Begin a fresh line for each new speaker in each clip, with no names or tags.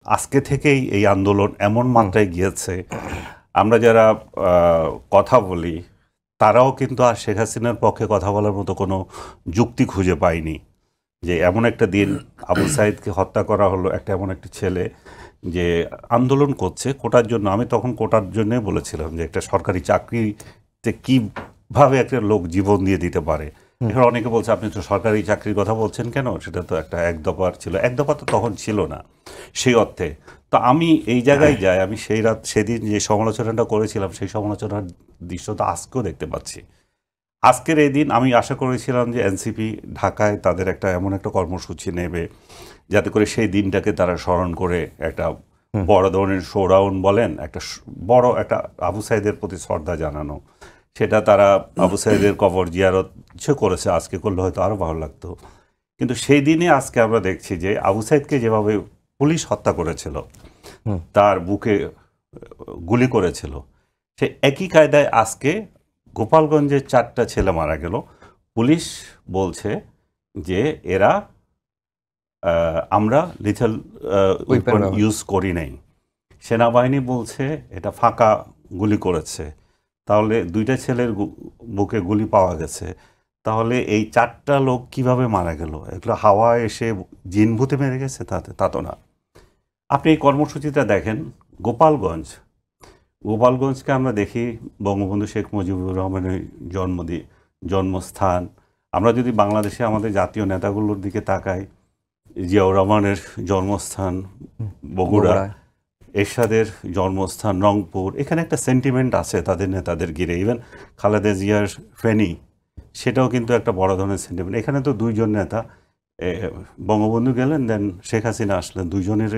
আজকে থেকেই এই আন্দোলন এমন মাত্রায় গিয়েছে, আমরা যারা কথা বলি তারাও কিন্তু আর শেখ হাসিনার পক্ষে কথা বলার মতো কোনো যুক্তি খুঁজে পায়নি যে এমন একটা দিন আবু সাইদকে হত্যা করা হলো, একটা এমন একটা ছেলে যে আন্দোলন করছে কোটার জন্য। আমি তখন কোটার জন্যই বলেছিলাম যে একটা সরকারি চাকরিতে কীভাবে একটা লোক জীবন দিয়ে দিতে পারে। এখানে অনেকে বলছে আপনি তো সরকারি চাকরির কথা বলছেন কেন, সেটা তো একটা এক দফার ছিল। এক দফা তো তখন ছিল না সেই অর্থে। তো আমি এই জায়গায় যাই, আমি সেদিন যে সমালোচনাটা করেছিলাম সেই সমালোচনার দৃশ্য তো আজকেও দেখতে পাচ্ছি। আজকের এই দিন আমি আশা করেছিলাম যে এনসিপি ঢাকায় তাদের একটা এমন একটা কর্মসূচি নেবে যাতে করে সেই দিনটাকে তারা স্মরণ করে একটা বড় ধরনের শোডাউন বলেন, একটা বড় একটা আবু সাইদের প্রতি শ্রদ্ধা জানানো, সেটা তারা আবু সাইদের কবর জিয়ারত করেছে। আজকে করলে হয়তো আরও ভালো লাগতো। কিন্তু সেই দিনে আজকে আমরা দেখছি যে আবু সাইদকে যেভাবে পুলিশ হত্যা করেছিল, তার বুকে গুলি করেছিল, সে একই কায়দায় আজকে গোপালগঞ্জে 4টা ছেলে মারা গেল। পুলিশ বলছে যে এরা আমরা লিথেল ওয়েপন ইউজ করি নাই। সেনাবাহিনী বলছে এটা ফাঁকা গুলি করেছে। তাহলে 2টা ছেলের বুকে গুলি পাওয়া গেছে। তাহলে এই 4টা লোক কিভাবে মারা গেল? এগুলো হাওয়ায় এসে জিনভূতে মেরে গেছে? তা তো না। আপনি এই কর্মসূচিটা দেখেন, গোপালগঞ্জকে আমরা দেখি বঙ্গবন্ধু শেখ মুজিবুর রহমানের জন্মস্থান। আমরা যদি বাংলাদেশে আমাদের জাতীয় নেতাগুলোর দিকে তাকাই, জিয়াউর রহমানের জন্মস্থান বগুড়া, এরশাদের জন্মস্থান রংপুর, এখানে একটা সেন্টিমেন্ট আছে তাদের নেতাদের ঘিরে। ইভেন খালেদা জিয়ার ফেনী, সেটাও কিন্তু একটা বড় ধরনের সেন্টিমেন্ট। এখানে তো 2জন নেতা, বঙ্গবন্ধু গেলেন, দেন শেখ হাসিনা আসলেন, 2জনের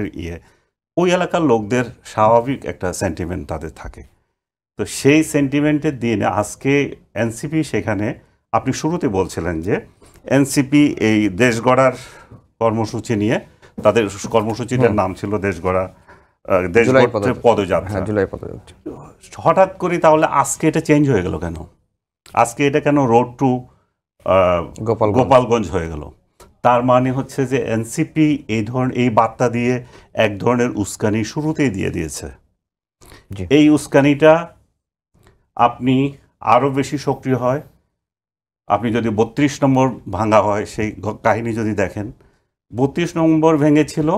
ওই এলাকার লোকদের স্বাভাবিক একটা সেন্টিমেন্ট তাদের থাকে। তো সেই সেন্টিমেন্টের দিন আজকে এনসিপি সেখানে, আপনি শুরুতে বলছিলেন যে এনসিপি এই দেশ গড়ার কর্মসূচি নিয়ে, তাদের কর্মসূচিটার নাম ছিল দেশ গড়া, দেশ গড়তে পদযাত্রা। হঠাৎ করে তাহলে আজকে এটা চেঞ্জ হয়ে গেল কেন? আজকে এটা কেন রোড টু গোপালগঞ্জ হয়ে গেল? তার মানে হচ্ছে যে এনসিপি এই বার্তা দিয়ে এক ধরনের উস্কানি শুরুতেই দিয়ে দিয়েছে। এই উস্কানিটা আপনি আরও বেশি সক্রিয় হয় আপনি যদি 32 নম্বর ভাঙা হয়, সেই কাহিনী যদি দেখেন, 32 নম্বর ভেঙেছিল,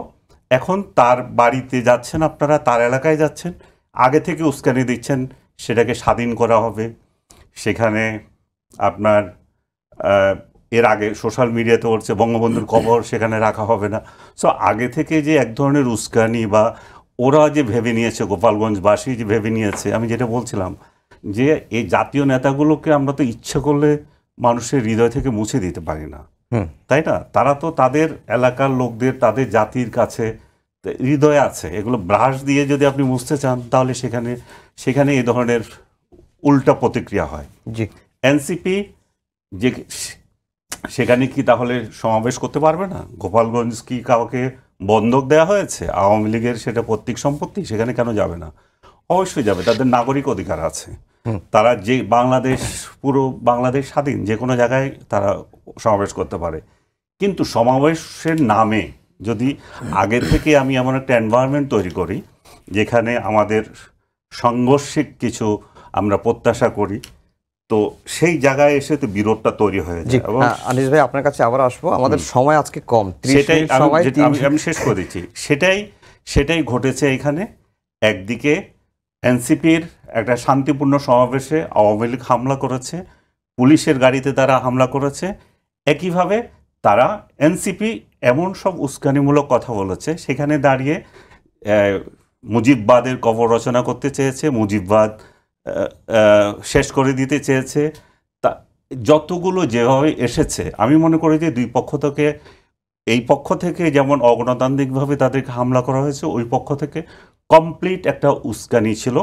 এখন তার বাড়িতে যাচ্ছেন আপনারা, তার এলাকায় যাচ্ছেন, আগে থেকে উস্কানি দিচ্ছেন সেটাকে স্বাধীন করা হবে। সেখানে আপনার এর আগে সোশ্যাল মিডিয়াতে বলছে বঙ্গবন্ধুর কবর সেখানে রাখা হবে না। সো আগে থেকে যে এক ধরনের উস্কানি, বা ওরা যে ভেবে নিয়েছে, গোপালগঞ্জবাসী যে ভেবে নিয়েছে, আমি যেটা বলছিলাম যে এই জাতীয় নেতাগুলোকে আমরা তো ইচ্ছে করলে মানুষের হৃদয় থেকে মুছে দিতে পারি না, তাই না? তারা তো তাদের এলাকার লোকদের, তাদের জাতির কাছে হৃদয় আছে। এগুলো ব্রাশ দিয়ে যদি আপনি মুছতে চান, তাহলে সেখানে এই ধরনের উল্টা প্রতিক্রিয়া হয়। এনসিপি যে সেখানে কি তাহলে সমাবেশ করতে পারবে না? গোপালগঞ্জ কি কাউকে বন্ধক দেওয়া হয়েছে? আওয়ামী লীগের সেটা পৈতৃক সম্পত্তি, সেখানে কেন যাবে না? অবশ্যই যাবে, তাদের নাগরিক অধিকার আছে। তারা যে পুরো বাংলাদেশ স্বাধীন, যে কোনো জায়গায় তারা সমাবেশ করতে পারে। কিন্তু সমাবেশের নামে যদি আগে থেকে আমি এমন একটা এনভায়রনমেন্ট তৈরি করি যেখানে আমাদের সাংঘর্ষিক কিছু আমরা প্রত্যাশা করি, তো সেই জায়গায় এসে তো বিরোধটা তৈরি হয়ে যায়।
আনিস ভাই, আপনার কাছে আবার আসবো, আমাদের সময় আজকে কম,
সেটাই আমি শেষ করে দিচ্ছি। সেটাই ঘটেছে এখানে। একদিকে এনসিপির একটা শান্তিপূর্ণ সমাবেশে আওয়ামী লীগ হামলা করেছে, পুলিশের গাড়িতে তারা হামলা করেছে। একইভাবে তারা এনসিপি এমন সব উস্কানিমূলক কথা বলেছে, সেখানে দাঁড়িয়ে মুজিববাদের কবর রচনা করতে চেয়েছে, মুজিববাদ শেষ করে দিতে চেয়েছে। তা যতগুলো যেভাবে এসেছে, আমি মনে করি যে দুই পক্ষ থেকে, এই পক্ষ থেকে যেমন অগণতান্ত্রিকভাবে তাদেরকে হামলা করা হয়েছে, ওই পক্ষ থেকে কমপ্লিট একটা উস্কানি ছিল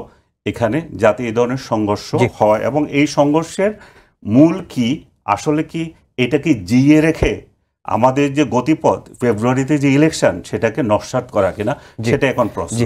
এখানে, যাতে এই ধরনের সংঘর্ষ হয়। এবং এই সংঘর্ষের মূল কি, আসলে কি, এটা কি জিইয়ে রেখে আমাদের যে গতিপথ, ফেব্রুয়ারিতে যে ইলেকশন, সেটাকে নস্যাৎ করা কিনা, সেটা এখন প্রশ্ন।